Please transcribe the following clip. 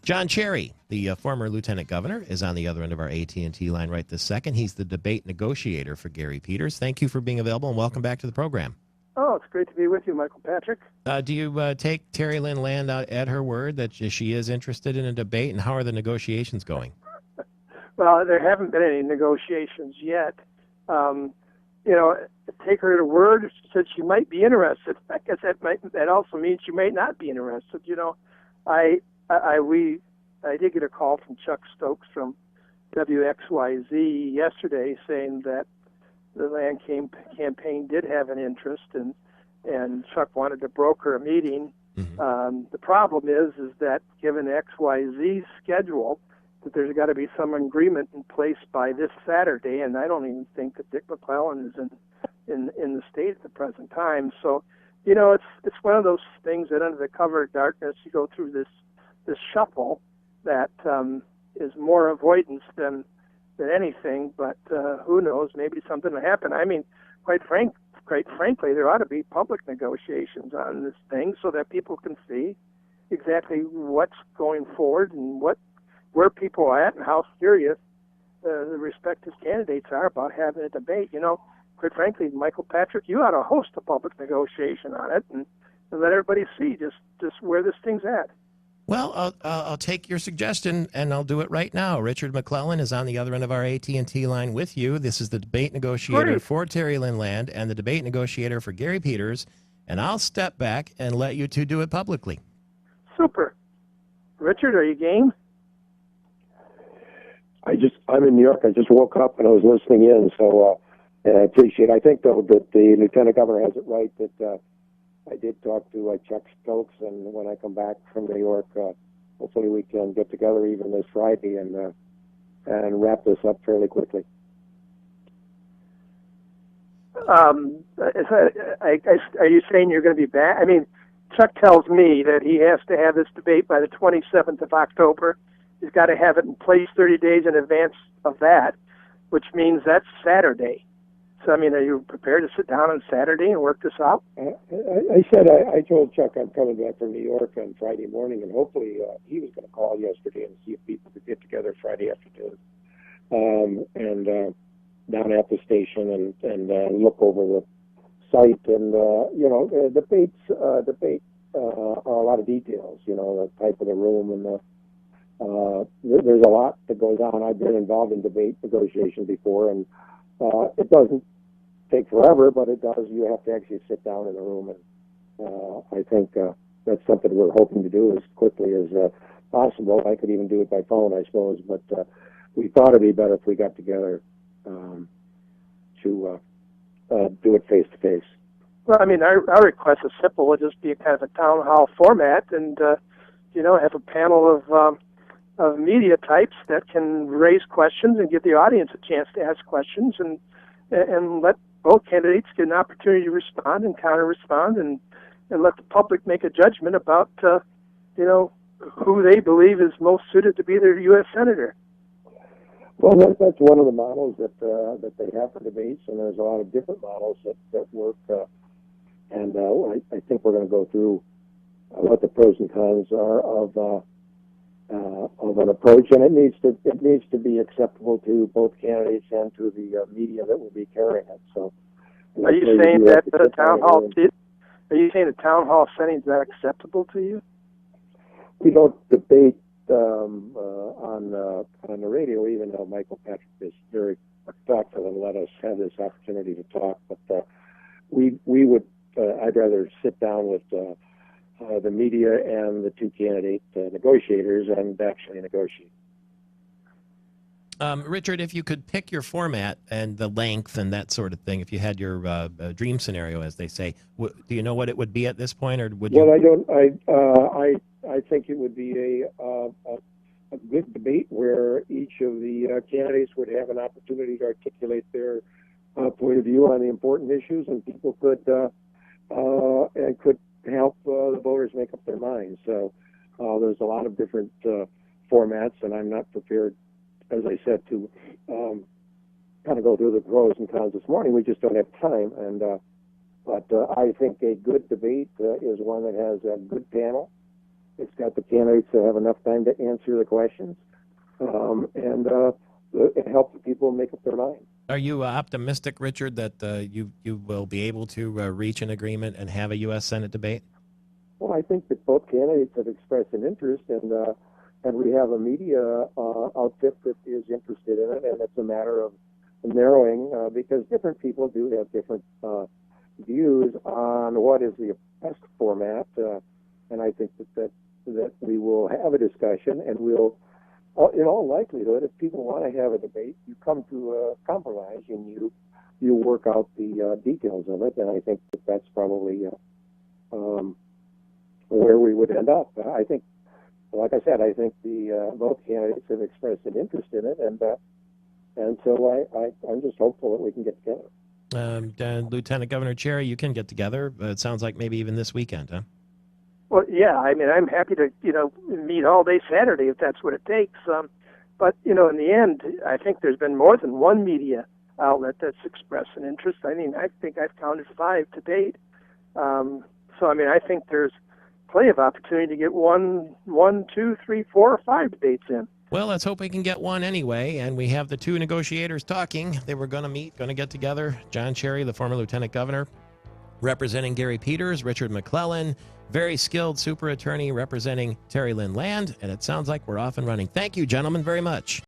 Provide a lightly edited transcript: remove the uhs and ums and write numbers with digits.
John Cherry, the former lieutenant governor, is on the other end of our AT&T line right this second. He's the debate negotiator for Gary Peters. Thank you for being available, and welcome back to the program. Oh, it's great to be with you, Michael Patrick. Do you take Terry Lynn Land at her word that she is interested in a debate, and how are the negotiations going? Well, there haven't been any negotiations yet. Take her at her word. She said she might be interested. I guess that also means she might not be interested. I did get a call from Chuck Stokes from WXYZ yesterday saying that the Land campaign did have an interest, and Chuck wanted to broker a meeting. Mm-hmm. The problem is that given XYZ's schedule, that there's got to be some agreement in place by this Saturday, and I don't even think that Dick McClellan is in the state at the present time. So, it's one of those things that under the cover of darkness you go through this shuffle that is more avoidance than anything. But who knows? Maybe something will happen. I mean, quite frankly, there ought to be public negotiations on this thing so that people can see exactly what's going forward and where people are at and how serious the respective candidates are about having a debate. Quite frankly, Michael Patrick, you ought to host a public negotiation on it and let everybody see just where this thing's at. Well, I'll take your suggestion, and I'll do it right now. Richard McClellan is on the other end of our AT&T line with you. This is the debate negotiator for Terry Lynn Land and the debate negotiator for Gary Peters, and I'll step back and let you two do it publicly. Super. Richard, are you game? I'm in New York. I just woke up and I was listening in, so and I appreciate it. I think, though, that the lieutenant governor has it right that I did talk to Chuck Stokes, and when I come back from New York, hopefully we can get together even this Friday and wrap this up fairly quickly. Are you saying you're going to be back? I mean, Chuck tells me that he has to have this debate by the 27th of October. He's got to have it in place 30 days in advance of that, which means that's Saturday. So, I mean, are you prepared to sit down on Saturday and work this out? I told Chuck I'm coming back from New York on Friday morning, and hopefully he was going to call yesterday and see if people could get together Friday afternoon and down at the station and look over the site. And, debate are a lot of details, the type of the room and there's a lot that goes on. I've been involved in debate negotiations before, and it doesn't take forever, but it does. You have to actually sit down in the room, and I think that's something we're hoping to do as quickly as possible. I could even do it by phone, I suppose, but we thought it'd be better if we got together to do it face to face. Well, I mean, our request is simple. It'll just be a kind of a town hall format, and have a panel of media types that can raise questions and give the audience a chance to ask questions, and let both candidates get an opportunity to respond and counter-respond, and let the public make a judgment about, who they believe is most suited to be their U.S. Senator. Well, that's one of the models that they have for debates, and there's a lot of different models that work. And I think we're going to go through what the pros and cons are of an approach, and it needs to be acceptable to both candidates and to the media that will be carrying it. So, are you saying that the town hall? Are you saying the town hall setting is not acceptable to you? We don't debate on the radio, even though Michael Patrick is very thoughtful and let us have this opportunity to talk. But we would. I'd rather sit down with the media and the two candidate negotiators and actually negotiate. Richard, if you could pick your format and the length and that sort of thing, if you had your dream scenario, as they say, do you know what it would be at this point, or would you? Well, I don't. I think it would be a good debate where each of the candidates would have an opportunity to articulate their point of view on the important issues, and people could help the voters make up their minds. So there's a lot of different formats, and I'm not prepared, as I said, to kind of go through the pros and cons this morning. We just don't have time. But I think a good debate is one that has a good panel It's got the candidates to have enough time to answer the questions, and it helps people make up their mind. Are you optimistic, Richard, that you will be able to reach an agreement and have a U.S. Senate debate? Well, I think that both candidates have expressed an interest, and we have a media outfit that is interested in it, and it's a matter of narrowing because different people do have different views on what is the best format, and I think that we will have a discussion, and we'll, in all likelihood, if people want to have a debate, you come to a compromise and you work out the details of it, and I think that that's probably where we would end up. I think, like I said, I think the both candidates have expressed an interest in it, and so I'm just hopeful that we can get together. Lieutenant Governor Cherry, you can get together. It sounds like maybe even this weekend, huh? Well, yeah, I mean, I'm happy to, meet all day Saturday if that's what it takes. But, in the end, I think there's been more than one media outlet that's expressed an interest. I mean, I think I've counted 5 to date. So, I mean, I think there's plenty of opportunity to get one, 2, 3, 4, or 5 debates in. Well, let's hope we can get one anyway. And we have the 2 negotiators talking. They were going to meet, going to get together. John Cherry, the former lieutenant governor, representing Gary Peters, Richard McClellan, very skilled super attorney representing Terry Lynn Land. And it sounds like we're off and running. Thank you, gentlemen, very much.